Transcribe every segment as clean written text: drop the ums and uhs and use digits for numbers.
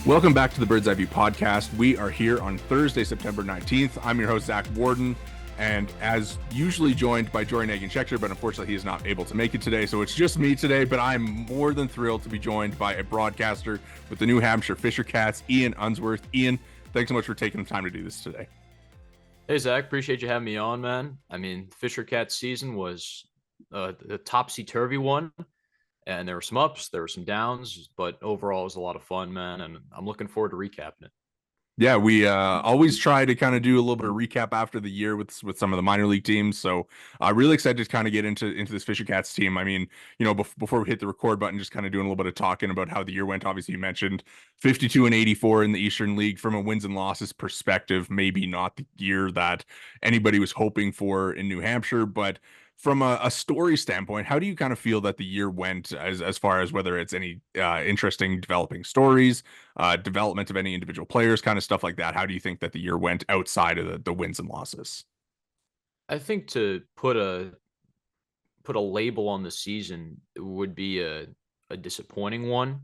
Welcome back to the Bird's Eye View podcast. We are here on Thursday, September 19th. I'm your host, Zach Worden, and as usually joined by Jori Negin-Shecter, but unfortunately he is not able to make it today, so it's just me today, but I'm more than thrilled to be joined by a broadcaster with the New Hampshire Fisher Cats, Ian Unsworth. Ian, thanks so much for taking the time to do this today. Hey, Zach, appreciate you having me on, man. I mean, Fisher Cats season was the topsy-turvy one. And there were some ups, there were some downs, but overall it was a lot of fun, man. And I'm looking forward to recapping it. Yeah, we always try to kind of do a little bit of recap after the year with some of the minor league teams. So really excited to kind of get into this Fisher Cats team. I mean, before we hit the record button, just kind of doing a little bit of talking about how the year went. Obviously, you mentioned 52-84 in the Eastern League. From a wins and losses perspective, maybe not the year that anybody was hoping for in New Hampshire, but from a story standpoint, how do you kind of feel that the year went as far as whether it's any interesting developing stories, development of any individual players, kind of stuff like that? How do you think that the year went outside of the wins and losses? I think to put a label on the season would be a disappointing one,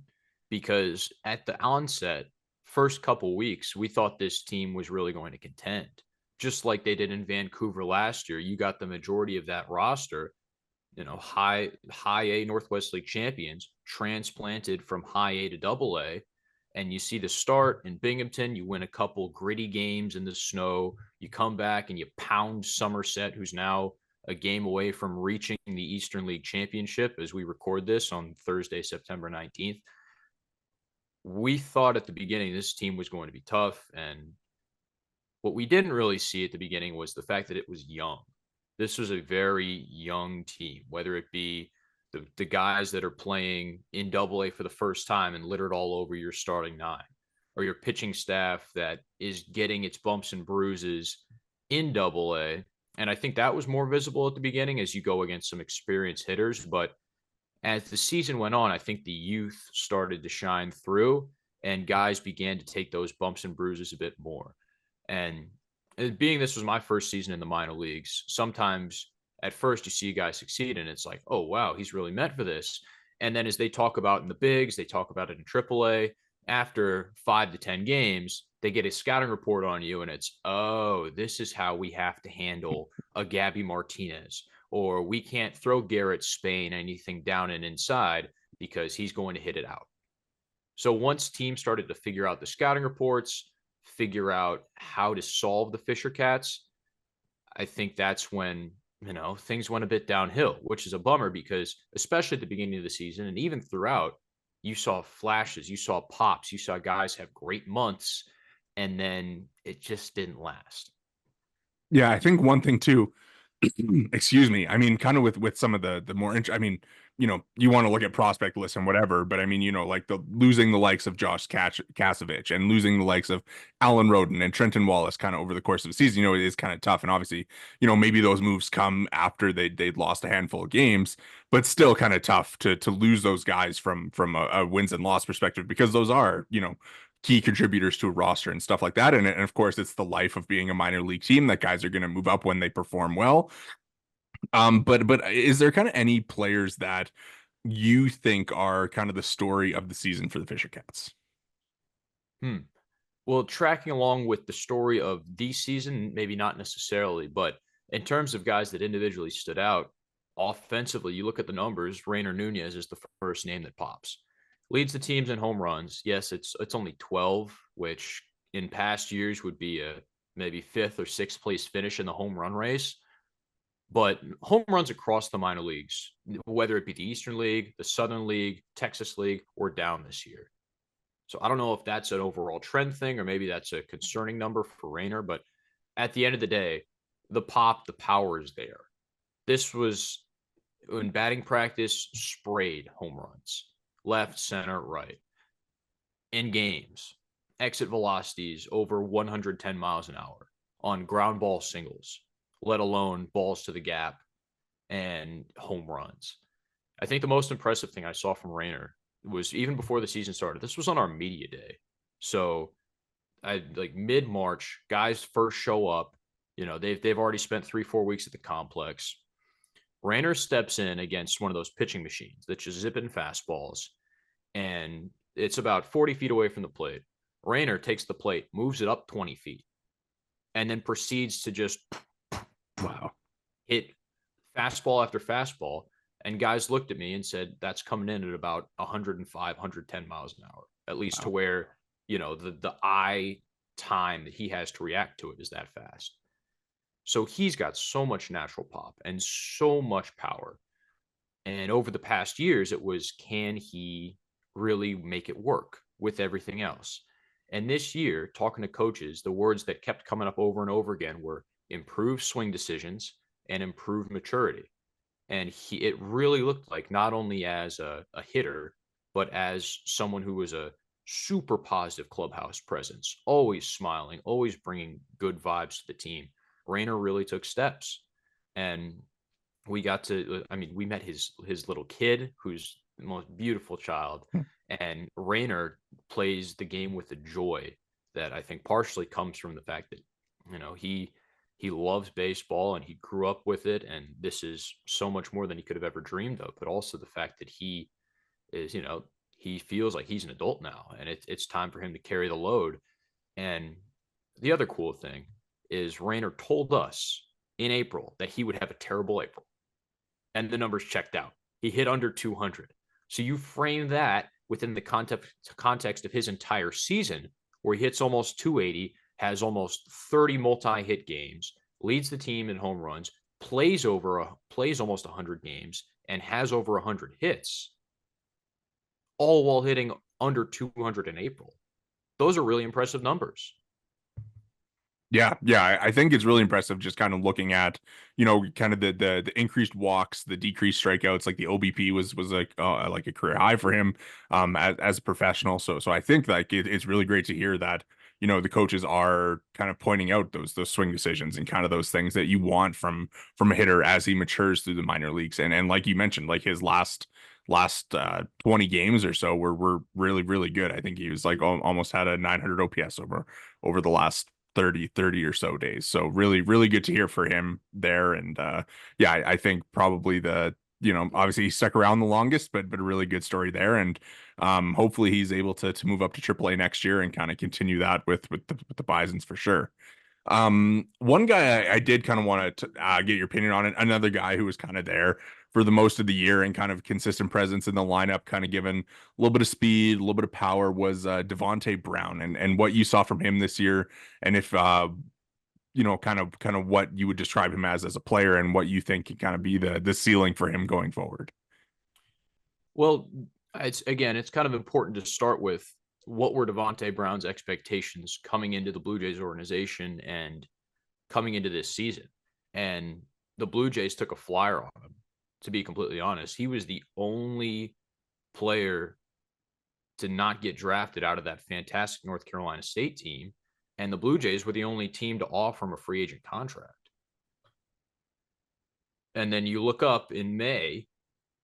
because at the onset, first couple weeks, we thought this team was really going to contend. Just like they did in Vancouver last year, you got the majority of that roster, high A Northwest League champions transplanted from high A to double A. And you see the start in Binghamton, you win a couple gritty games in the snow, you come back and you pound Somerset, who's now a game away from reaching the Eastern League Championship as we record this on Thursday, September 19th. We thought at the beginning this team was going to be tough, and what we didn't really see at the beginning was the fact that it was young. This was a very young team, whether it be the guys that are playing in double A for the first time and littered all over your starting nine, or your pitching staff that is getting its bumps and bruises in double A. And I think that was more visible at the beginning as you go against some experienced hitters. But as the season went on, I think the youth started to shine through and guys began to take those bumps and bruises a bit more. And being this was my first season in the minor leagues, sometimes at first you see a guy succeed and it's like, oh, wow, he's really meant for this. And then as they talk about in the bigs, they talk about it in AAA, after 5 to 10 games, they get a scouting report on you and it's, oh, this is how we have to handle a Gabby Martinez, or we can't throw Garrett Spain anything down and inside because he's going to hit it out. So once teams started to figure out the scouting reports, figure out how to solve the Fisher Cats, I think that's when, things went a bit downhill, which is a bummer because especially at the beginning of the season and even throughout, you saw flashes, you saw pops, you saw guys have great months, and then it just didn't last. Yeah, I think one thing too, excuse me. I mean, kind of with some of the more, I mean, you want to look at prospect lists and whatever, but I mean, like losing the likes of Josh Kasevich and losing the likes of Alan Roden and Trenton Wallace kind of over the course of the season, it is kind of tough. And obviously, maybe those moves come after they'd lost a handful of games, but still kind of tough to lose those guys from a wins and loss perspective, because those are, key contributors to a roster and stuff like that. And of course, it's the life of being a minor league team that guys are going to move up when they perform well. But is there kind of any players that you think are kind of the story of the season for the Fisher Cats? Well, tracking along with the story of the season, maybe not necessarily, but in terms of guys that individually stood out offensively, you look at the numbers, Rainer Nunez is the first name that pops. Leads the teams in home runs. Yes, it's only 12, which in past years would be a maybe 5th or 6th place finish in the home run race. But home runs across the minor leagues, whether it be the Eastern League, the Southern League, Texas League, or down this year. So I don't know if that's an overall trend thing or maybe that's a concerning number for Rainer, but at the end of the day, the pop, the power is there. This was in batting practice, sprayed home runs, left, center, right. In games, exit velocities over 110 miles an hour on ground ball singles, let alone balls to the gap and home runs. I think the most impressive thing I saw from Rainer was even before the season started. This was on our media day. So like mid-March, guys first show up. They've already spent 3-4 weeks at the complex. Rainer steps in against one of those pitching machines that just zip in fastballs, and it's about 40 feet away from the plate. Rayner takes the plate, moves it up 20 feet, and then proceeds to just Wow. hit fastball after fastball. And guys looked at me and said, that's coming in at about 105, 110 miles an hour, at least to Wow. where, the eye time that he has to react to it is that fast. So he's got so much natural pop and so much power. And over the past years, it was, can he really make it work with everything else? And this year, talking to coaches, the words that kept coming up over and over again were improved swing decisions and improved maturity. And it really looked like, not only as a hitter, but as someone who was a super positive clubhouse presence, always smiling, always bringing good vibes to the team. Rayner really took steps. And we got to, I mean, we met his little kid, who's the most beautiful child. And Rayner plays the game with a joy that I think partially comes from the fact that, he loves baseball and he grew up with it. And this is so much more than he could have ever dreamed of. But also the fact that he is, he feels like he's an adult now, and it's time for him to carry the load. And the other cool thing is Rayner told us in April that he would have a terrible April, and the numbers checked out. He hit under 200. So you frame that within the context of his entire season, where he hits almost 280, has almost 30 multi-hit games, leads the team in home runs, plays almost 100 games, and has over 100 hits, all while hitting under 200 in April. Those are really impressive numbers. Yeah, I think it's really impressive just kind of looking at, kind of the increased walks, the decreased strikeouts. Like the OBP was like a career high for him as a professional. So I think like it's really great to hear that, the coaches are kind of pointing out those swing decisions and kind of those things that you want from a hitter as he matures through the minor leagues. And like you mentioned, like his last 20 games or so were really, really good. I think he was like almost had a 900 OPS over the last 30 or so days. So really, really good to hear for him there. And yeah, I think probably obviously he stuck around the longest, but a really good story there. And hopefully he's able to move up to AAA next year and kind of continue that with the Bisons for sure. One guy I did kind of want to get your opinion on it. Another guy who was kind of there for the most of the year and kind of consistent presence in the lineup, kind of given a little bit of speed, a little bit of power, was Devontae Brown, and what you saw from him this year, and if kind of what you would describe him as a player, and what you think can kind of be the ceiling for him going forward. Well, it's kind of important to start with, what were Devontae Brown's expectations coming into the Blue Jays organization and coming into this season? And the Blue Jays took a flyer on him, to be completely honest. He was the only player to not get drafted out of that fantastic North Carolina State team. And the Blue Jays were the only team to offer him a free agent contract. And then you look up in May,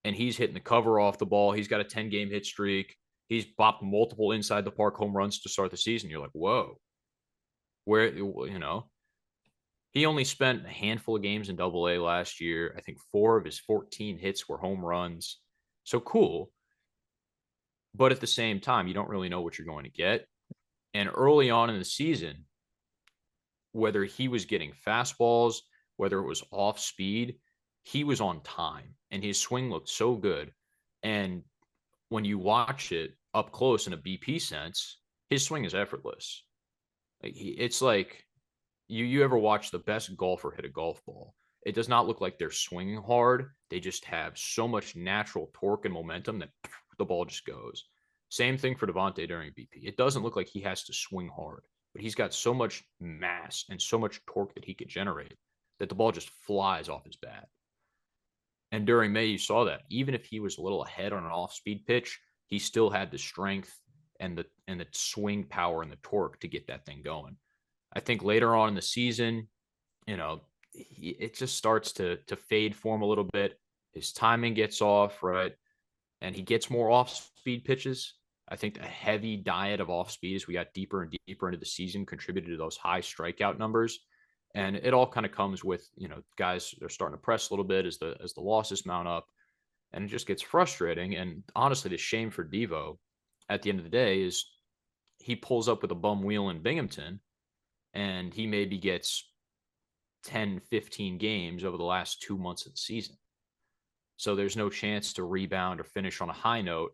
and he's hitting the cover off the ball. He's got a 10-game hit streak. He's bopped multiple inside the park home runs to start the season. You're like, whoa. Where, he only spent a handful of games in Double-A last year. I think 4 of his 14 hits were home runs. So cool. But at the same time, you don't really know what you're going to get. And early on in the season, whether he was getting fastballs, whether it was off speed, he was on time, and his swing looked so good. And when you watch it up close in a BP sense, his swing is effortless. It's like, you ever watch the best golfer hit a golf ball? It does not look like they're swinging hard. They just have so much natural torque and momentum that the ball just goes. Same thing for Devontae during BP. It doesn't look like he has to swing hard, but he's got so much mass and so much torque that he could generate that the ball just flies off his bat. And during May, you saw that. Even if he was a little ahead on an off-speed pitch, he still had the strength and the swing power and the torque to get that thing going. I think later on in the season, it just starts to fade for him a little bit. His timing gets off, right? And he gets more off-speed pitches. I think a heavy diet of off-speed as we got deeper and deeper into the season contributed to those high strikeout numbers. And it all kind of comes with, guys are starting to press a little bit as the losses mount up, and it just gets frustrating. And honestly, the shame for Devo at the end of the day is he pulls up with a bum wheel in Binghamton and he maybe gets 10, 15 games over the last 2 months of the season. So there's no chance to rebound or finish on a high note.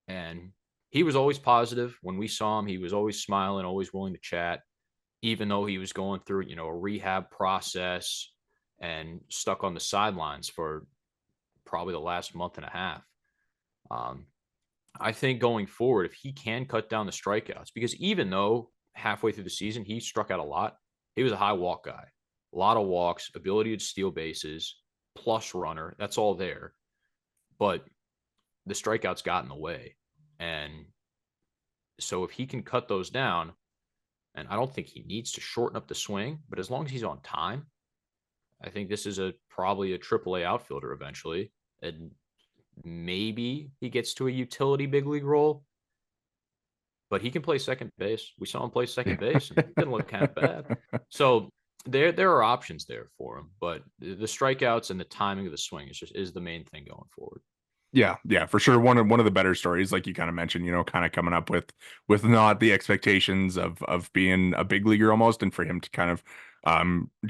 And he was always positive. When we saw him, he was always smiling, always willing to chat, even though he was going through, a rehab process and stuck on the sidelines for probably the last month and a half. I think going forward, if he can cut down the strikeouts, because even though halfway through the season he struck out a lot, he was a high walk guy, a lot of walks, ability to steal bases, plus runner. That's all there. But the strikeouts got in the way. And so if he can cut those down, and I don't think he needs to shorten up the swing, but as long as he's on time, I think this is probably a AAA outfielder eventually. And maybe he gets to a utility big league role, but he can play second base. We saw him play second base and it didn't look half bad. So there are options there for him, but the strikeouts and the timing of the swing is the main thing going forward. Yeah, for sure. One of the better stories, like you kind of mentioned, kind of coming up with not the expectations of being a big leaguer almost, and for him to kind of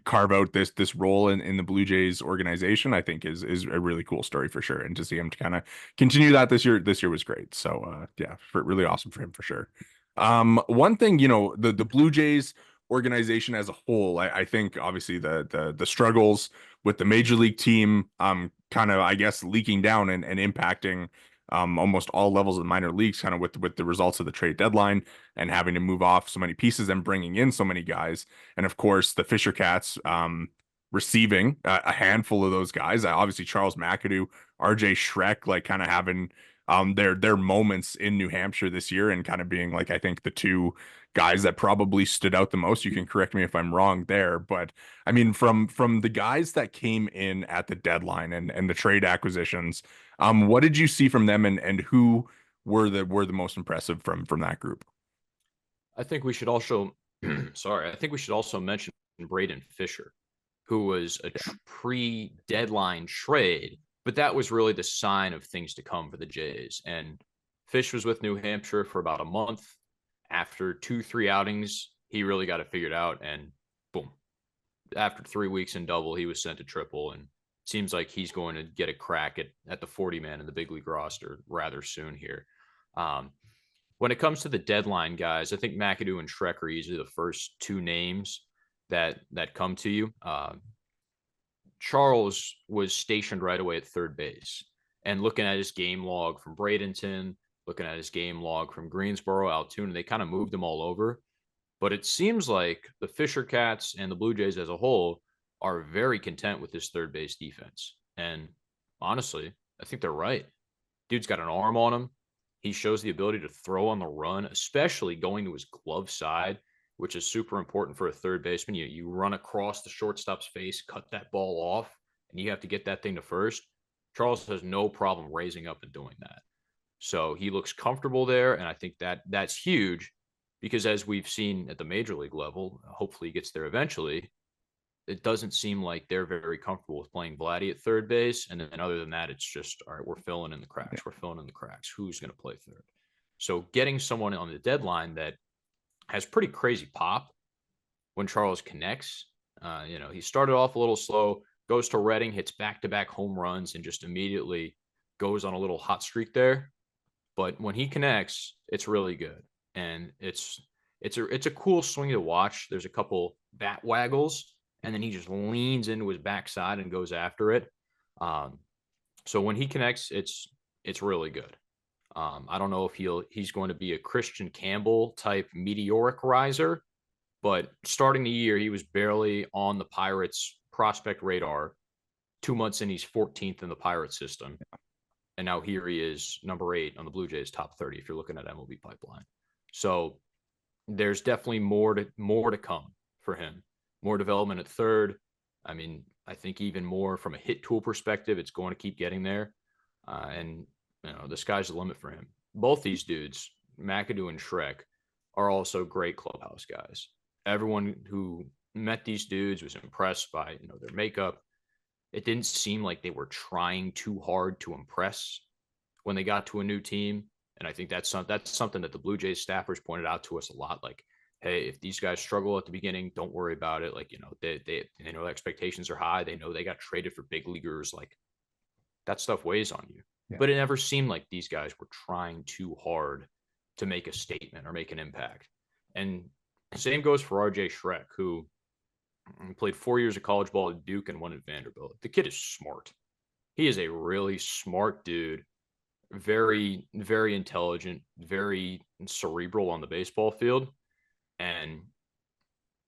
carve out this role in the Blue Jays organization, I think is a really cool story for sure. And to see him to kind of continue that this year was great. So yeah, really awesome for him for sure. One thing, the Blue Jays organization as a whole, I think obviously the struggles with the major league team kind of, I guess, leaking down and impacting almost all levels of the minor leagues, kind of with the results of the trade deadline and having to move off so many pieces and bringing in so many guys. And of course, the Fisher Cats receiving a handful of those guys. Obviously, Charles McAdoo, RJ Schreck, like kind of having their moments in New Hampshire this year and kind of being like, I think the two guys that probably stood out the most. You can correct me if I'm wrong there, but I mean, from the guys that came in at the deadline and the trade acquisitions, what did you see from them, and who were the most impressive from that group? I think we should also, sorry, I think we should also mention Braden Fisher, who was a pre-deadline trade, but that was really the sign of things to come for the Jays. And Fish was with New Hampshire for about a month. After 2-3 outings, he really got it figured out, and boom. After 3 weeks in double, he was sent to triple, and it seems like he's going to get a crack at the 40-man in the big league roster rather soon here. When it comes to the deadline guys, I think McAdoo and Schreck are usually the first two names that come to you. Charles was stationed right away at third base, and looking at his game log from Bradenton, looking at his game log from Greensboro, Altoona, they kind of moved him all over. But it seems like the Fisher Cats and the Blue Jays as a whole are very content with this third base defense. And honestly, I think they're right. Dude's got an arm on him. He shows the ability to throw on the run, especially going to his glove side, which is super important for a third baseman. You run across the shortstop's face, cut that ball off, and you have to get that thing to first. Charles has no problem raising up and doing that. So he looks comfortable there, and I think that's huge because as we've seen at the major league level, hopefully he gets there eventually, it doesn't seem like they're very comfortable with playing Vladdy at third base. And then other than that, it's just, all right, we're filling in the cracks. We're filling in the cracks. Who's going to play third? So getting someone on the deadline that has pretty crazy pop when Charles connects, he started off a little slow, goes to Reading, hits back-to-back home runs, and just immediately goes on a little hot streak there. But when he connects, it's really good. And it's a cool swing to watch. There's a couple bat waggles, and then he just leans into his backside and goes after it. So when he connects, it's really good. I don't know if he's going to be a Christian Campbell type meteoric riser, but starting the year, he was barely on the Pirates prospect radar. 2 months in, he's 14th in the Pirates system. And now here he is, number 8 on the Blue Jays top 30, if you're looking at MLB pipeline. So there's definitely more to come for him. More development at third. I mean, I think even more from a hit tool perspective, it's going to keep getting there. And the sky's the limit for him. Both these dudes, McAdoo and Schreck, are also great clubhouse guys. Everyone who met these dudes was impressed by their makeup. It didn't seem like they were trying too hard to impress when they got to a new team. And I think that's something that the Blue Jays staffers pointed out to us a lot. Like, hey, if these guys struggle at the beginning, don't worry about it. Like, they know expectations are high. They know they got traded for big leaguers. Like, that stuff weighs on you. Yeah. But it never seemed like these guys were trying too hard to make a statement or make an impact. And same goes for RJ Schreck, who played 4 years of college ball at Duke and one at Vanderbilt. The kid is smart. He is a really smart dude, very, very intelligent, very cerebral on the baseball field. And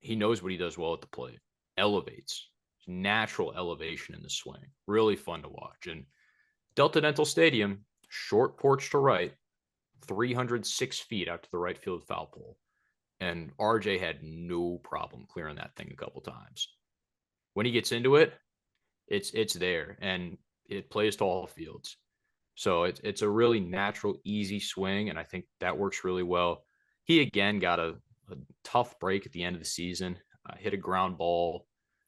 he knows what he does well at the plate. Elevates, natural elevation in the swing. Really fun to watch. And Delta Dental Stadium, short porch to right, 306 feet out to the right field foul pole. And RJ had no problem clearing that thing a couple times. When he gets into it, it's there, and it plays to all fields. So it's a really natural, easy swing, and I think that works really well. He again got a tough break at the end of the season. Hit a ground ball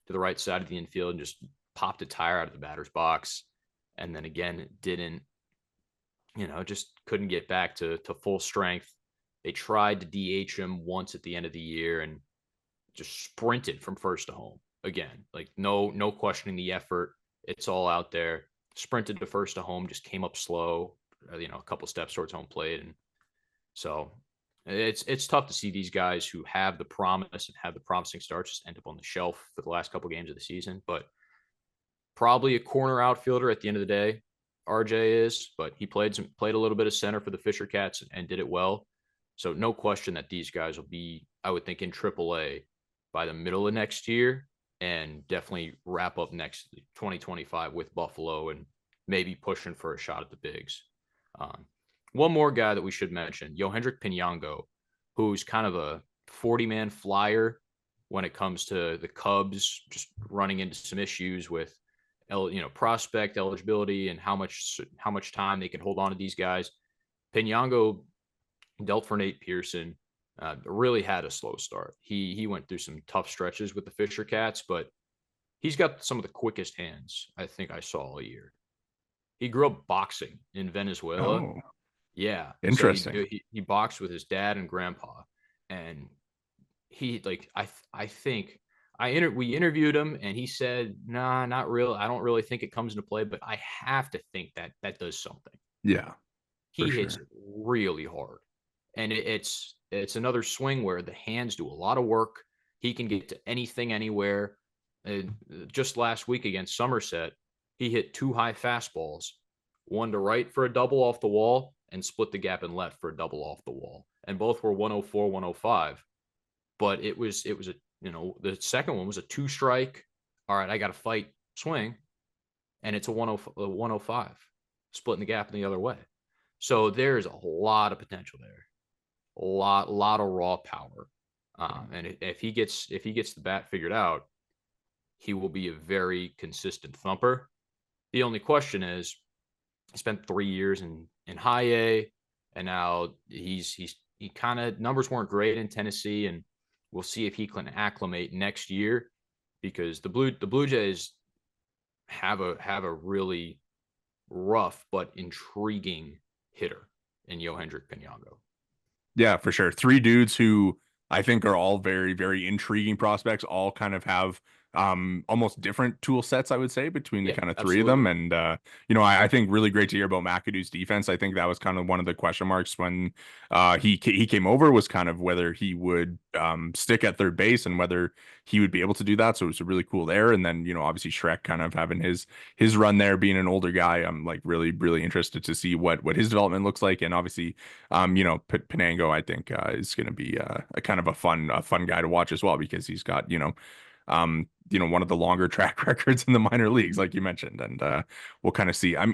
to the right side of the infield and just popped a tire out of the batter's box. And then again, didn't, just couldn't get back to full strength. They tried to DH him once at the end of the year and just sprinted from first to home again. Like no questioning the effort. It's all out there. Sprinted to first to home, just came up slow, a couple steps towards home plate. And so it's tough to see these guys who have the promise and have the promising starts just end up on the shelf for the last couple games of the season. But probably a corner outfielder at the end of the day, RJ is, but he played a little bit of center for the Fisher Cats and did it well. So no question that these guys will be, I would think, in AAA by the middle of next year, and definitely wrap up next 2025 with Buffalo and maybe pushing for a shot at the bigs. One more guy that we should mention, Yohendrick Pinango, who's kind of a 40-man flyer when it comes to the Cubs, just running into some issues with prospect eligibility and how much time they can hold on to these guys. Pinango dealt for Nate Pearson, really had a slow start. He went through some tough stretches with the Fisher Cats, but he's got some of the quickest hands I think I saw all year. He grew up boxing in Venezuela. Oh, Yeah. interesting. So he boxed with his dad and grandpa. And he we interviewed him and he said, nah, not real. I don't really think it comes into play, but I have to think that does something. Yeah, He for hits sure. it really hard. And it's another swing where the hands do a lot of work. He can get to anything, anywhere. Just last week against Somerset, he hit 2 high fastballs, one to right for a double off the wall and split the gap in left for a double off the wall. And both were 104, 105. But it was the second one was a 2-strike. All right, I got to fight swing. And it's a 105, splitting the gap in the other way. So there's a lot of potential there. A lot of raw power. And if he gets the bat figured out, he will be a very consistent thumper. The only question is, he spent 3 years in high A, and now he kind of, numbers weren't great in Tennessee, and we'll see if he can acclimate next year, because the Blue Jays have a really rough but intriguing hitter in Yohendrick Pinango. Yeah, for sure. 3 dudes who I think are all very, very intriguing prospects, all kind of have almost different tool sets, I would say, between the Yeah, kind of 3 of them. absolutely. And I think really great to hear about McAdoo's defense. I think that was kind of one of the question marks when he came over, was kind of whether he would stick at third base and whether he would be able to do that. So it was really cool there. And then, obviously Shrek kind of having his run there, being an older guy. I'm like really, really interested to see what his development looks like. And obviously, Penango, I think, is going to be a kind of a fun guy to watch as well, because he's got, one of the longer track records in the minor leagues, like you mentioned, and we'll kind of see. I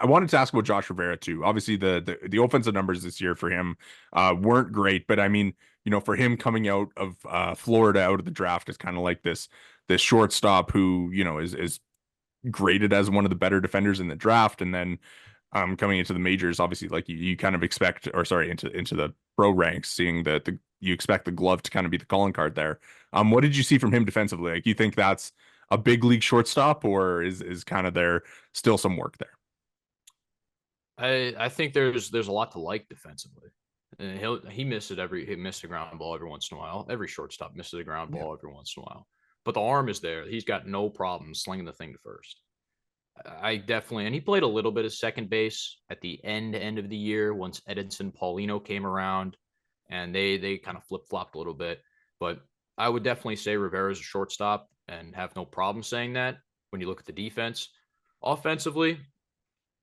wanted to ask about Josh Rivera too. Obviously, the offensive numbers this year for him weren't great, but I mean, for him coming out of Florida, out of the draft, is kind of like this shortstop who is graded as one of the better defenders in the draft, and then coming into the majors, obviously, like you kind of expect, or sorry, into the pro ranks, seeing that you expect the glove to kind of be the calling card there. What did you see from him defensively? Like, you think that's a big league shortstop, or is kind of there still some work there? I think there's a lot to like defensively. And he missed a ground ball every once in a while. Every shortstop misses a ground Yeah. ball every once in a while. But the arm is there. He's got no problem slinging the thing to first. I definitely, and he played a little bit of second base at the end of the year once Edinson Paulino came around, and they kind of flip flopped a little bit. But I would definitely say Rivera's a shortstop, and have no problem saying that. When you look at the defense, offensively,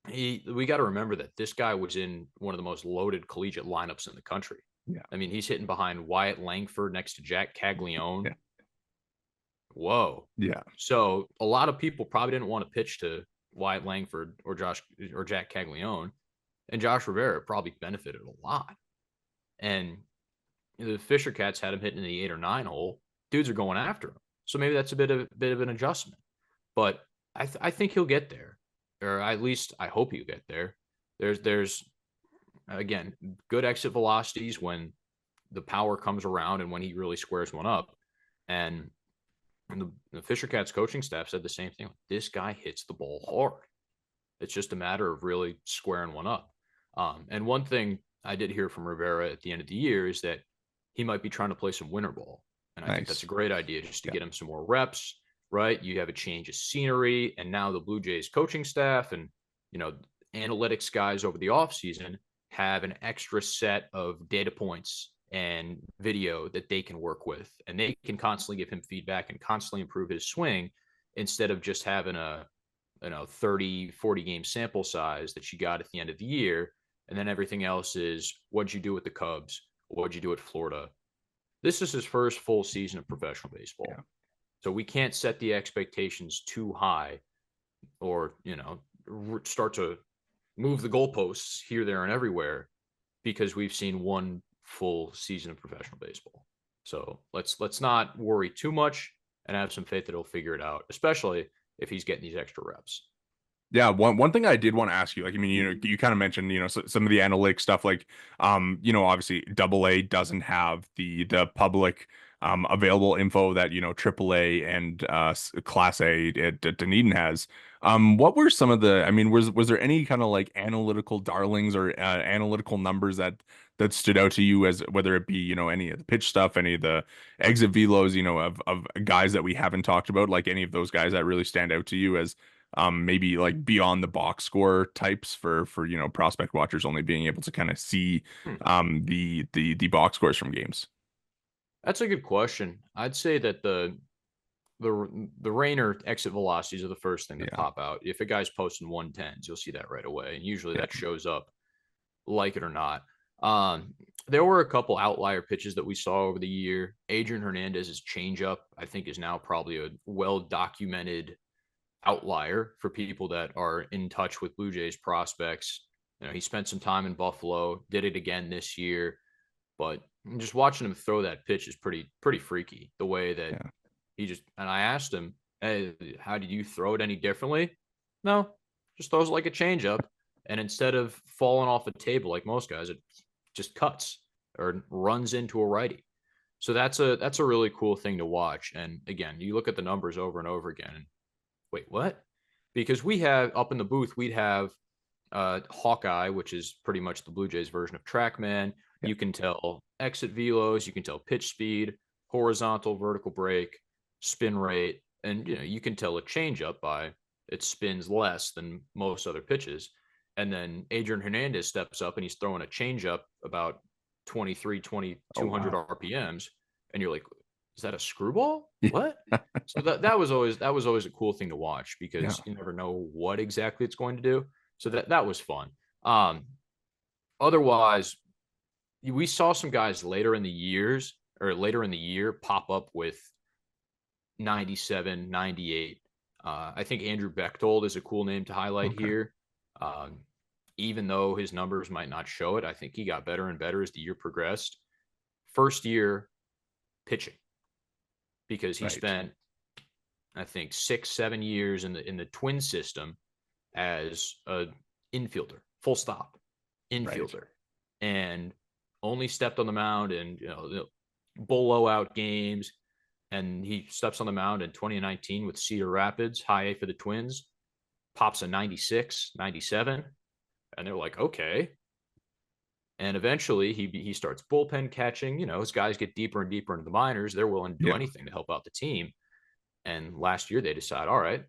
we got to remember that this guy was in one of the most loaded collegiate lineups in the country. Yeah. I mean, he's hitting behind Wyatt Langford next to Jack Caglione. Yeah. Whoa. Yeah. So a lot of people probably didn't want to pitch to Wyatt Langford or Jack Caglione, and Josh Rivera probably benefited a lot. And the Fisher Cats had him hitting in the 8 or 9 hole. Dudes are going after him, so maybe that's a bit of an adjustment. But I think he'll get there, or at least I hope he'll get there. There's again good exit velocities when the power comes around and when he really squares one up. And the Fisher Cats coaching staff said the same thing. This guy hits the ball hard. It's just a matter of really squaring one up. And one thing I did hear from Rivera at the end of the year is that he might be trying to play some winter ball. And I think that's a great idea just to get him some more reps, right? You have a change of scenery. And now the Blue Jays coaching staff and, analytics guys over the offseason have an extra set of data points and video that they can work with. And they can constantly give him feedback and constantly improve his swing instead of just having a 30, 40 game sample size that you got at the end of the year. And then everything else is what'd you do with the Cubs? What'd you do at Florida? This is his first full season of professional baseball. Yeah. So we can't set the expectations too high or, start to move the goalposts here, there, and everywhere because we've seen one full season of professional baseball. So let's not worry too much and have some faith that he'll figure it out, especially if he's getting these extra reps. Yeah, one thing I did want to ask you, like, I mean, you kind of mentioned, some of the analytics stuff, like, obviously AA doesn't have the public available info that, AAA and Class A at Dunedin has. What were some of the, I mean, was there any kind of like analytical darlings or analytical numbers that stood out to you, as whether it be, any of the pitch stuff, any of the exit velos, of guys that we haven't talked about, like any of those guys that really stand out to you as maybe like beyond the box score types for prospect watchers only being able to kind of see the box scores from games? That's a good question. I'd say that the Rainer exit velocities are the first thing that pop out. If a guy's posting 110s, you'll see that right away, and usually that shows up, like it or not. There were a couple outlier pitches that we saw over the year. Adrian Hernandez's changeup, I think, is now probably a well-documented outlier for people that are in touch with Blue Jays prospects. He spent some time in Buffalo, did it again this year, but just watching him throw that pitch is pretty freaky. The way that he just, and I asked him, hey, how did you throw it any differently? No, just throws it like a changeup. And instead of falling off a table like most guys, it just cuts or runs into a righty. So that's a really cool thing to watch. And again, you look at the numbers over and over again and wait, what? Because we have up in the booth, we'd have Hawkeye, which is pretty much the Blue Jays version of TrackMan. Yeah. You can tell exit velos, you can tell pitch speed, horizontal, vertical break, spin rate, and you can tell a changeup by it spins less than most other pitches. And then Adrian Hernandez steps up and he's throwing a changeup about 200 RPMs, and you're like, is that a screwball? What? So that was always a cool thing to watch because you never know what exactly it's going to do. So that was fun. Otherwise, we saw some guys later in the year pop up with 97, 98. I think Andrew Bechtold is a cool name to highlight here. Even though his numbers might not show it, I think he got better and better as the year progressed. First year pitching, because he spent, I think, 6-7 years in the Twin system as a infielder, full stop infielder, and only stepped on the mound in blowout games. And he steps on the mound in 2019 with Cedar Rapids, high A for the Twins, pops a 96, 97. And they're like, okay. And eventually he starts bullpen catching. As guys get deeper and deeper into the minors, they're willing to do Yeah. anything to help out the team. And last year they decide, all right,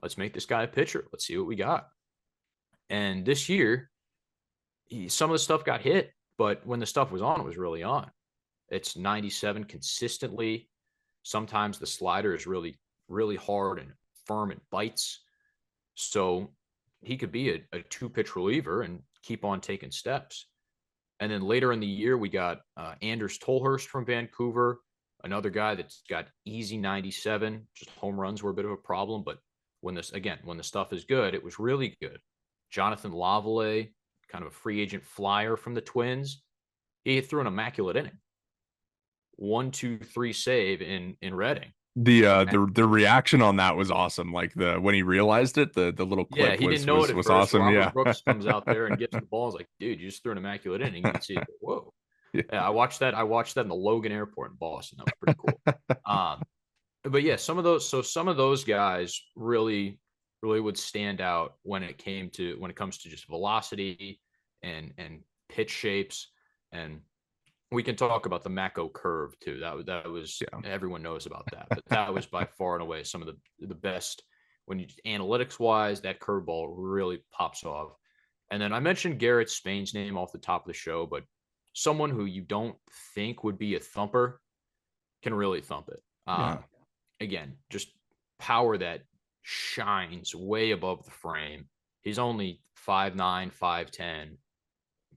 let's make this guy a pitcher. Let's see what we got. And this year, some of the stuff got hit, but when the stuff was on, it was really on. It's 97 consistently. Sometimes the slider is really, really hard and firm and bites. So he could be a two-pitch reliever and keep on taking steps. And then later in the year, we got Anders Tolhurst from Vancouver, another guy that's got easy 97. Just home runs were a bit of a problem, but when the stuff is good, it was really good. Jonathan Lavallee, kind of a free agent flyer from the Twins, he threw an immaculate inning. 1-2-3 save in Reading. The reaction on that was awesome. Like when he realized it, the little Yeah, clip he was didn't know it at was first. awesome. Robert Yeah. Brooks comes out there and gets the ball. He's like, dude, you just threw an immaculate inning. You can see it. Whoa. Yeah, I watched that. I watched that in the Logan Airport in Boston. That was pretty cool. But yeah, some of those guys really, really would stand out when it comes to just velocity and pitch shapes. And we can talk about the Mako curve too. That was everyone knows about that, but that was by far and away some of the best when you analytics wise. That curveball really pops off. And then I mentioned Garrett Spain's name off the top of the show, but someone who you don't think would be a thumper can really thump it. Yeah. Again, just power that shines way above the frame. He's only 5'9", 5'10",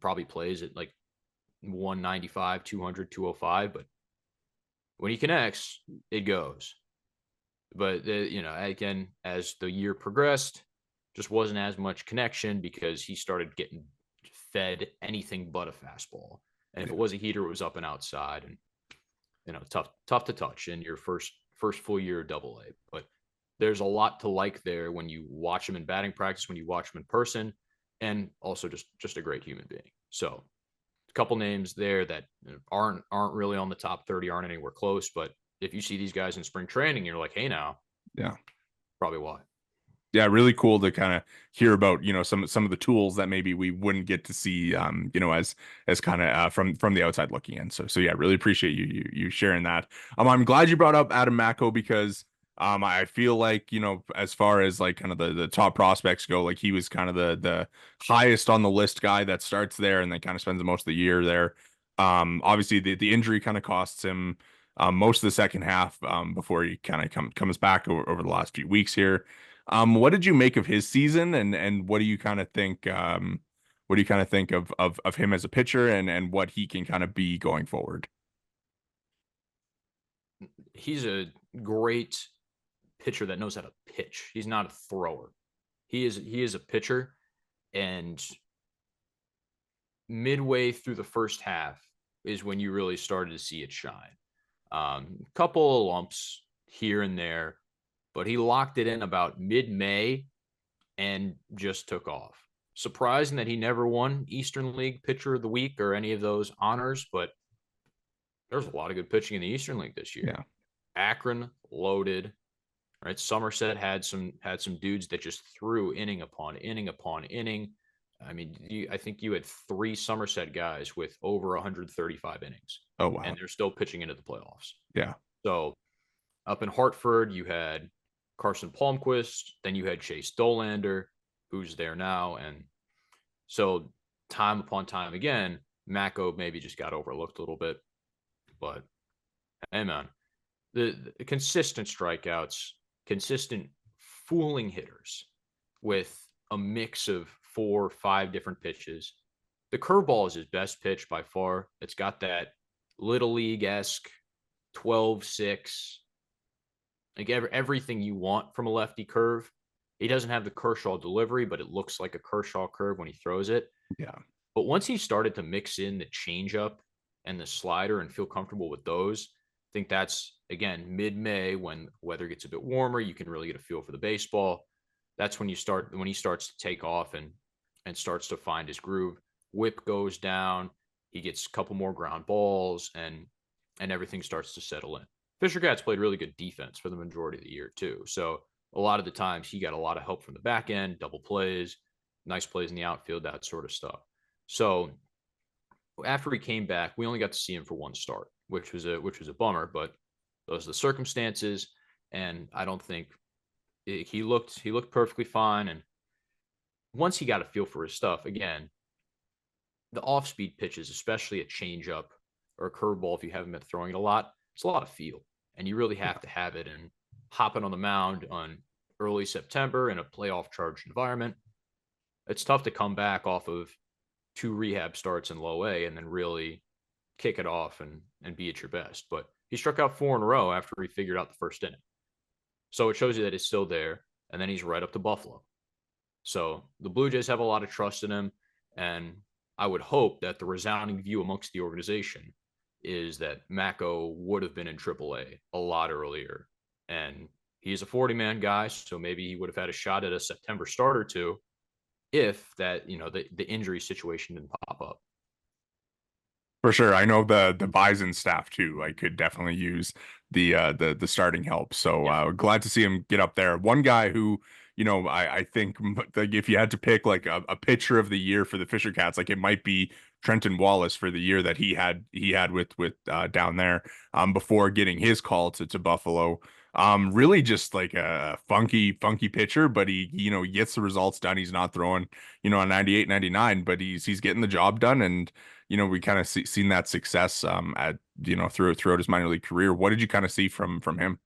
probably plays at like 195, 200, 205, but when he connects, it goes. But again, as the year progressed, just wasn't as much connection because he started getting fed anything but a fastball. And if it was a heater, it was up and outside, and tough to touch in your first full year of Double A. But there's a lot to like there when you watch him in batting practice, when you watch him in person, and also just a great human being. So a couple names there that aren't really on the top 30, aren't anywhere close. But if you see these guys in spring training, you're like, hey, now, Yeah. probably why. Yeah, really cool to kind of hear about, some of the tools that maybe we wouldn't get to see, as kind of from the outside looking in. So yeah, really appreciate you sharing that. I'm glad you brought up Adam Mako because I feel like, as far as like kind of the top prospects go, like he was kind of the highest on the list guy that starts there and then kind of spends most of the year there. Obviously the injury kind of costs him most of the second half before he kind of comes back over the last few weeks here. What did you make of his season, and what do you kind of think? What do you kind of think of him as a pitcher, and what he can kind of be going forward? He's a great pitcher that knows how to pitch. He's not a thrower. He is a pitcher, and midway through the first half is when you really started to see it shine. Couple of lumps here and there, but he locked it in about mid-May and just took off. Surprising that he never won Eastern League Pitcher of the Week or any of those honors, but there's a lot of good pitching in the Eastern League this year. Yeah. Akron loaded, right? Somerset had some dudes that just threw inning upon inning upon inning. I mean, I think you had 3 Somerset guys with over 135 innings. Oh wow. And they're still pitching into the playoffs. Yeah. So up in Hartford, you had Carson Palmquist, then you had Chase Dolander, who's there now. And so time upon time again, Mako maybe just got overlooked a little bit. But hey, man, the consistent strikeouts, consistent fooling hitters with a mix of 4 or 5 different pitches. The curveball is his best pitch by far. It's got that little league-esque 12-6, like everything you want from a lefty curve. He doesn't have the Kershaw delivery, but it looks like a Kershaw curve when he throws it. Yeah. But once he started to mix in the changeup and the slider and feel comfortable with those, I think that's, again, mid-May when weather gets a bit warmer, you can really get a feel for the baseball. That's when he starts to take off and starts to find his groove. Whip goes down, he gets a couple more ground balls, and everything starts to settle in. Fisher Cats played really good defense for the majority of the year too. So a lot of the times he got a lot of help from the back end, double plays, nice plays in the outfield, that sort of stuff. So after he came back, we only got to see him for one start, which was a bummer, but those are the circumstances. And I don't think he looked perfectly fine. And once he got a feel for his stuff, again, the off-speed pitches, especially a changeup or a curveball, if you haven't been throwing it a lot, it's a lot of feel, and you really have to have it. And hopping on the mound on early September in a playoff charged environment, it's tough to come back off of two rehab starts in low A and then really kick it off and be at your best. But he struck out 4 in a row after he figured out the first inning. So it shows you that it's still there. And then he's right up to Buffalo. So the Blue Jays have a lot of trust in him. And I would hope that the resounding view amongst the organization is that Mako would have been in AAA a lot earlier. And he's a 40-man guy, so maybe he would have had a shot at a September start or two if that, the injury situation didn't pop up. For sure. I know the Bison staff too. I could definitely use the starting help. So Yeah. glad to see him get up there. One guy who, I think like if you had to pick like a pitcher of the year for the Fisher Cats, like it might be Trenton Wallace for the year that he had with down there before getting his call to Buffalo. Really just like a funky pitcher, but he gets the results done. He's not throwing, a 98, 99, but he's getting the job done. And we kind of seen that success at throughout his minor league career. What did you kind of see from him?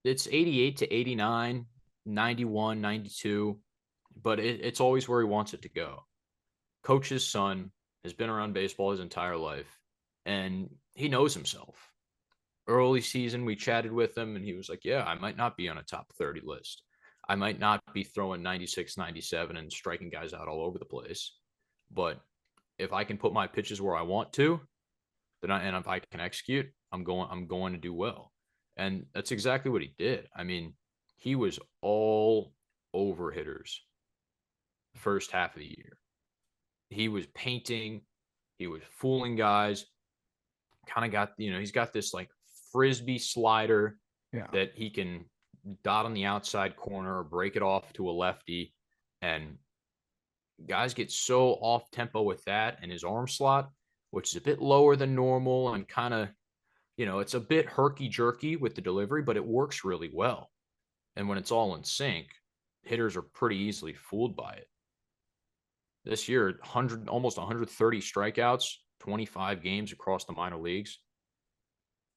It's 88 to 89, 91, 92, but it's always where he wants it to go. Coach's son has been around baseball his entire life, and he knows himself. Early season, we chatted with him, and he was like, yeah, I might not be on a top 30 list. I might not be throwing 96, 97 and striking guys out all over the place. But if I can put my pitches where I want to, and if I can execute, I'm going to do well. And that's exactly what he did. I mean, he was all over hitters the first half of the year. He was painting, he was fooling guys. Kind of got, he's got this like frisbee slider that he can dot on the outside corner or break it off to a lefty. And guys get so off tempo with that and his arm slot, which is a bit lower than normal and kind of, it's a bit herky jerky with the delivery, but it works really well. And when it's all in sync, hitters are pretty easily fooled by it. This year, almost 130 strikeouts, 25 games across the minor leagues.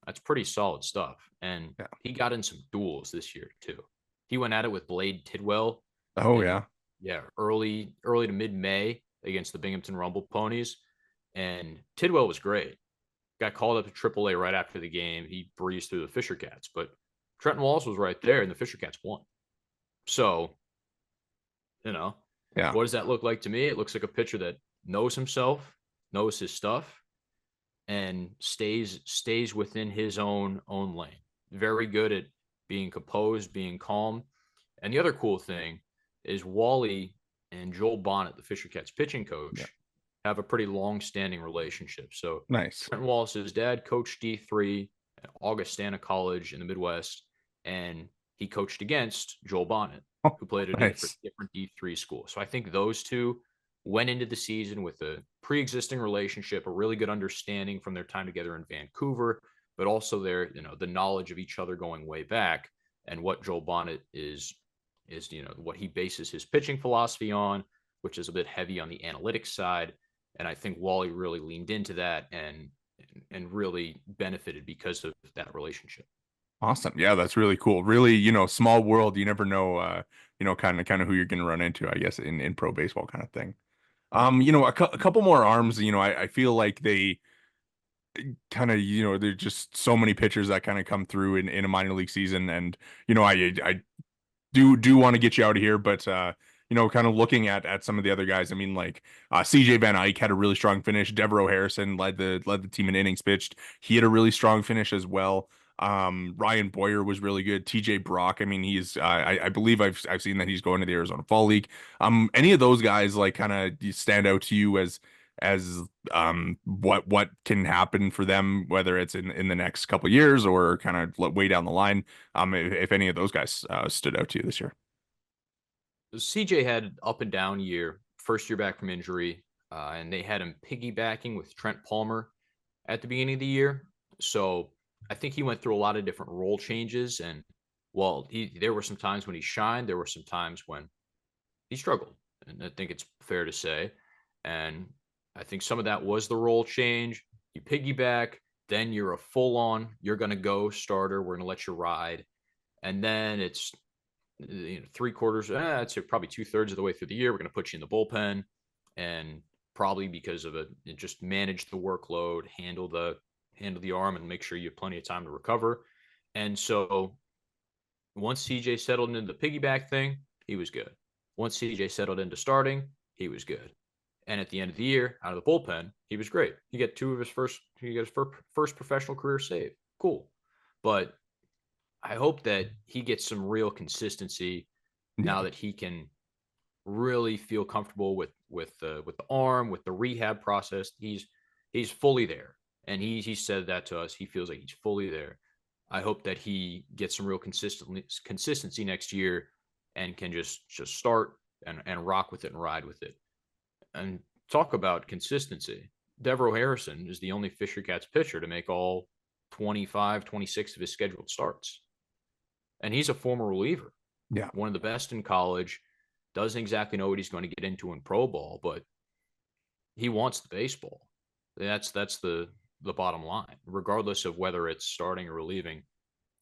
That's pretty solid stuff. And he got in some duels this year too. He went at it with Blade Tidwell. Oh yeah. Yeah, early to mid-May against the Binghamton Rumble Ponies. And Tidwell was great. Got called up to AAA right after the game. He breezed through the Fisher Cats, but Trenton Wallace was right there, and the Fisher Cats won. So, what does that look like to me? It looks like a pitcher that knows himself, knows his stuff, and stays within his own lane. Very good at being composed, being calm. And the other cool thing is Wally and Joel Bonnet, the Fisher Cats pitching coach, have a pretty long-standing relationship. So nice. Trent Wallace's dad coached D3 at Augustana College in the Midwest, and he coached against Joel Bonnet, who played at a different D3 school. So I think those two went into the season with a pre-existing relationship, a really good understanding from their time together in Vancouver, but also the knowledge of each other going way back, and what Joel Bonnet is what he bases his pitching philosophy on, which is a bit heavy on the analytics side. And I think Wally really leaned into that and really benefited because of that relationship. Awesome. Yeah, that's really cool. Really, small world. You never know, kind of who you're going to run into, I guess, in pro baseball kind of thing. A couple more arms, I feel like they kind of, there's just so many pitchers that kind of come through in a minor league season. And, I do want to get you out of here, but kind of looking at some of the other guys. I mean, like CJ Van Eyck had a really strong finish. Devereaux Harrison led the team in innings pitched. He had a really strong finish as well. Ryan Boyer was really good. TJ Brock, I mean, he's I believe I've seen that he's going to the Arizona Fall League. Any of those guys like kind of stand out to you as what can happen for them, whether it's in the next couple of years or kind of way down the line, if any of those guys stood out to you this year? CJ had an up and down year, first year back from injury, and they had him piggybacking with Trent Palmer at the beginning of the year. So I think he went through a lot of different role changes. And while there were some times when he shined, there were some times when he struggled. And I think it's fair to say. And I think some of that was the role change. You piggyback, then you're a full on, you're going to go starter. We're going to let you ride. And then it's three quarters, I'd say probably 2/3 of the way through the year, we're going to put you in the bullpen, and probably because of it, just manage the workload, handle the arm, and make sure you have plenty of time to recover. And so once CJ settled into the piggyback thing, he was good. Once CJ settled into starting, he was good. And at the end of the year, out of the bullpen, he was great. He got his first professional career save. Cool. But I hope that he gets some real consistency now that he can really feel comfortable with the arm, with the rehab process. He's fully there, and he said that to us. He feels like he's fully there. I hope that he gets some real consistency next year and can just start and rock with it and ride with it. And talk about consistency. Devereaux Harrison is the only Fisher Cats pitcher to make all 25, 26 of his scheduled starts. And he's a former reliever. Yeah. One of the best in college. Doesn't exactly know what he's going to get into in pro ball, but he wants the baseball. That's the bottom line. Regardless of whether it's starting or relieving,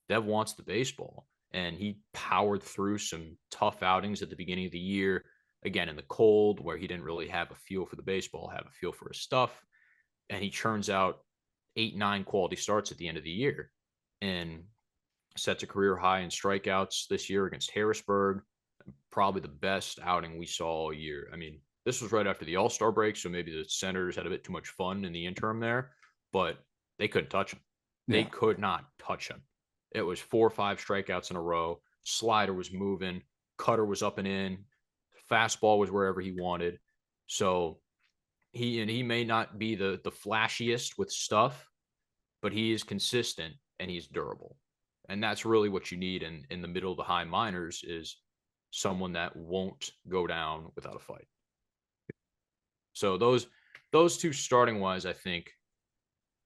Dev wants the baseball. And he powered through some tough outings at the beginning of the year, again in the cold, where he didn't really have a feel for the baseball, have a feel for his stuff. And he churns out 8-9 quality starts at the end of the year and sets a career high in strikeouts this year against Harrisburg. Probably the best outing we saw all year. I mean, this was right after the All-Star break, so maybe the Senators had a bit too much fun in the interim there, but they couldn't touch him. They could not touch him. It was 4 or 5 strikeouts in a row. Slider was moving. Cutter was up and in. Fastball was wherever he wanted. So he may not be the flashiest with stuff, but he is consistent and he's durable. And that's really what you need in the middle of the high minors is someone that won't go down without a fight. So those two starting wise, I think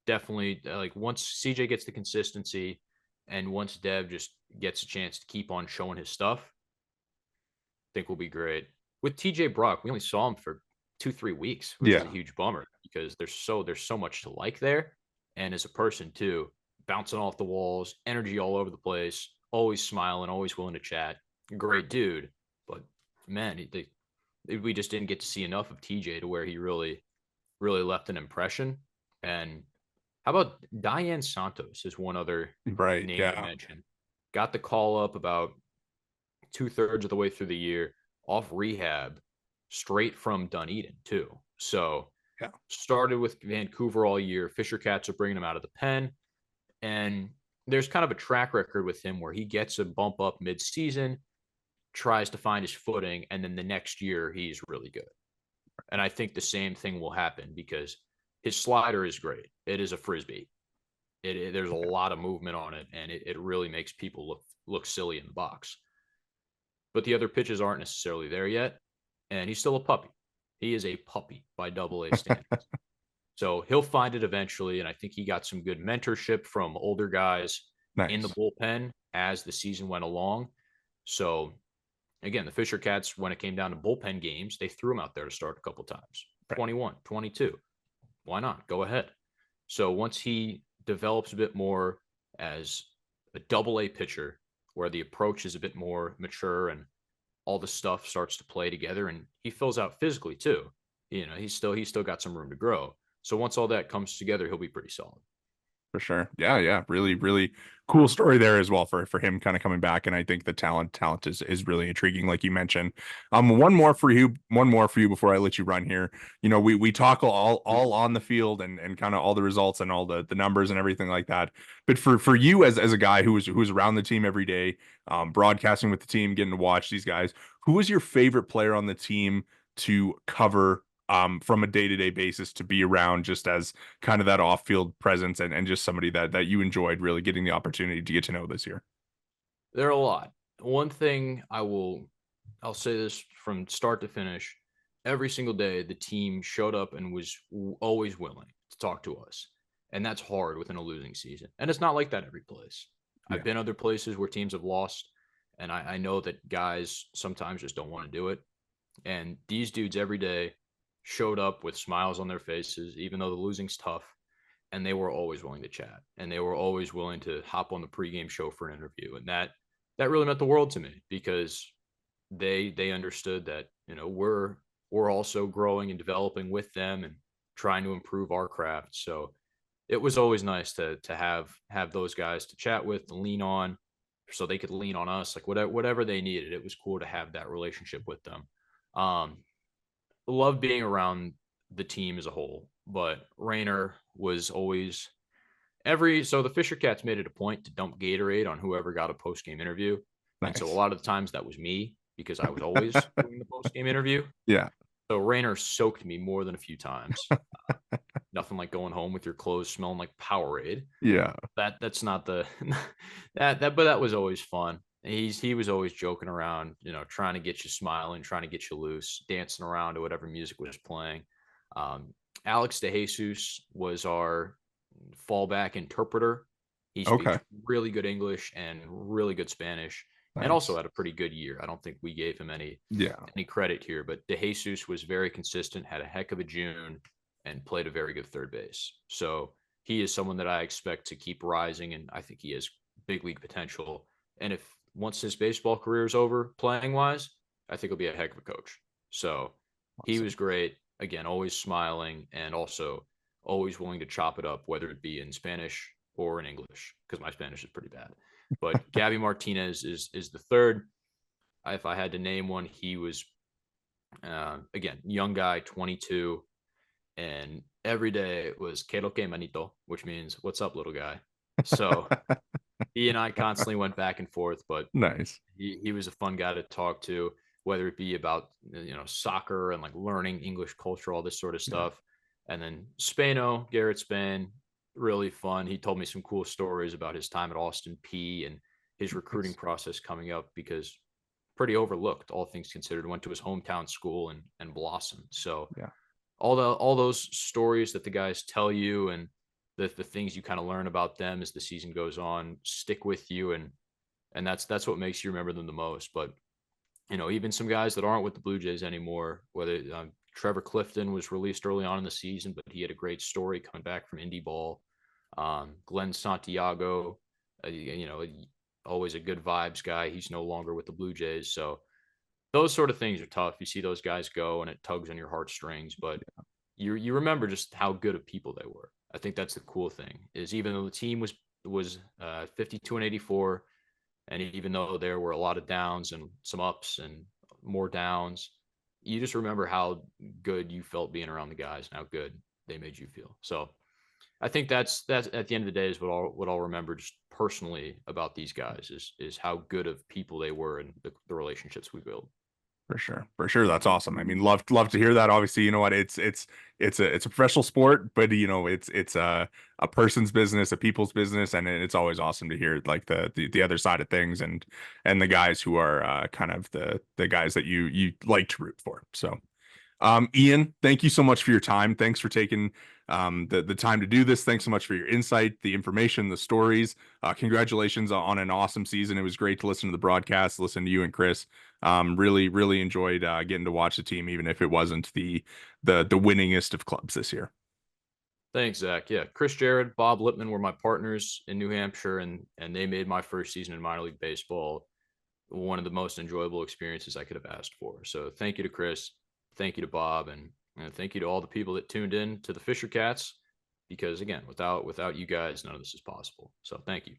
definitely like once CJ gets the consistency and once Dev just gets a chance to keep on showing his stuff, I think we'll be great. With TJ Brock, we only saw him for 2-3 weeks, which is a huge bummer because there's so much to like there. And as a person too, bouncing off the walls, energy all over the place, always smiling, always willing to chat. Great dude, but man, we just didn't get to see enough of TJ to where he really left an impression. And how about Diane Santos is one other name to mention. Got the call up about 2/3 of the way through the year off rehab, straight from Dunedin too. So started with Vancouver all year. Fisher Cats are bringing him out of the pen, and there's kind of a track record with him where he gets a bump up mid-season, tries to find his footing, and then the next year he's really good. And I think the same thing will happen because his slider is great. It is a frisbee. There's a lot of movement on it, and it really makes people look silly in the box. But the other pitches aren't necessarily there yet, and he's still a puppy. He is a puppy by AA standards. So he'll find it eventually, and I think he got some good mentorship from older guys in the bullpen as the season went along. So again, the Fisher Cats, when it came down to bullpen games, they threw him out there to start a couple times. 21, 22. Why not? Go ahead. So once he develops a bit more as a AA pitcher, where the approach is a bit more mature and all the stuff starts to play together, and he fills out physically too. He's still got some room to grow. So once all that comes together, he'll be pretty solid. For sure. Yeah. Really, really cool story there as well for him kind of coming back. And I think the talent is really intriguing, like you mentioned. One more for you before I let you run here. We talk all on the field and kind of all the results and all the numbers and everything like that. But for you as a guy who was around the team every day, broadcasting with the team, getting to watch these guys, who was your favorite player on the team to cover from a day-to-day basis, to be around just as kind of that off-field presence and just somebody that you enjoyed really getting the opportunity to get to know this year? There are a lot. One thing I will I'll say this from start to finish. Every single day, the team showed up and was always willing to talk to us. And that's hard within a losing season. And it's not like that every place. I've Yeah. been other places where teams have lost, and I know that guys sometimes just don't want to do it. And these dudes every day showed up with smiles on their faces, even though the losing's tough. And they were always willing to chat, and they were always willing to hop on the pregame show for an interview. And that really meant the world to me, because they understood that, we're also growing and developing with them and trying to improve our craft. So it was always nice to have those guys to chat with, to lean on, so they could lean on us, like whatever they needed. It was cool to have that relationship with them. Um, love being around the team as a whole, but Rayner was always so the Fisher Cats made it a point to dump Gatorade on whoever got a post game interview. And so a Nice. lot of the times that was me, because I was always doing the post game interview. Yeah. So Rayner soaked me more than a few times. Nothing like going home with your clothes smelling like Powerade. Yeah. That's not the but that was always fun. He was always joking around, trying to get you smiling, trying to get you loose, dancing around to whatever music was playing. Alex DeJesus was our fallback interpreter. He speaks Okay. really good English and really good Spanish, and also Nice. had a pretty good year. I don't think we gave him any Yeah. credit here, but DeJesus was very consistent, had a heck of a June, and played a very good third base. So he is someone that I expect to keep rising, and I think he has big league potential. And if once his baseball career is over, playing wise, I think he'll be a heck of a coach. So he Awesome. was great. Again, always smiling, and also always willing to chop it up, whether it be in Spanish or in English, because my Spanish is pretty bad. But Gabby Martinez is the third. If I had to name one, he was again, young guy, 22, and every day it was "Que lo que, manito," which means "What's up, little guy." So he and I constantly went back and forth, but Nice. he was a fun guy to talk to, whether it be about soccer and like learning English culture, all this sort of Yeah. stuff. And then Spano, Garrett Spain, really fun. He told me some cool stories about his time at Austin P and his recruiting Nice. process coming up, because pretty overlooked, all things considered. Went to his hometown school and blossomed. So Yeah. all those stories that the guys tell you, and the things you kind of learn about them as the season goes on, stick with you, and that's what makes you remember them the most. But even some guys that aren't with the Blue Jays anymore, whether Trevor Clifton was released early on in the season, but he had a great story coming back from indie ball. Glenn Santiago, always a good vibes guy. He's no longer with the Blue Jays. So those sort of things are tough. You see those guys go, and it tugs on your heartstrings, but you remember just how good of people they were. I think that's the cool thing, is even though the team was 52-84, and even though there were a lot of downs and some ups and more downs, you just remember how good you felt being around the guys and how good they made you feel. So I think that's at the end of the day is what I'll remember just personally about these guys is how good of people they were, and the relationships we built. For sure. For sure. That's awesome. I mean, love to hear that. Obviously, you know what? It's a professional sport, but it's a person's business, a people's business, and it's always awesome to hear like the other side of things, and the guys who are kind of the guys that you like to root for. So Ian, thank you so much for your time. Thanks for taking the time to do this. Thanks so much for your insight, the information, the stories. Congratulations on an awesome season. It was great to listen to the broadcast, listen to you and Chris. Really enjoyed getting to watch the team, even if it wasn't the winningest of clubs this year. Thanks, Zach. Yeah, Chris Jared, Bob Lippman were my partners in New Hampshire, and they made my first season in minor league baseball one of the most enjoyable experiences I could have asked for. So thank you to Chris, thank you to Bob, and thank you to all the people that tuned in to the Fisher Cats, because again, without you guys, none of this is possible. So thank you.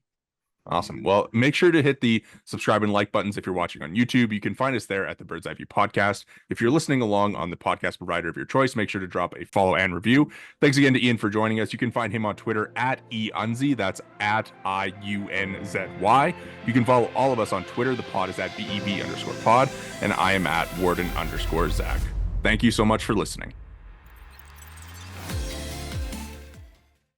Awesome. Well, make sure to hit the subscribe and like buttons if you're watching on YouTube. You can find us there at the Bird's Eye View Podcast. If you're listening along on the podcast provider of your choice, make sure to drop a follow and review. Thanks again to Ian for joining us. You can find him on Twitter at eunzy. That's at IUNZY. You can follow all of us on Twitter. The pod is at BEV_pod, and I am at Worden_Zach. Thank you so much for listening.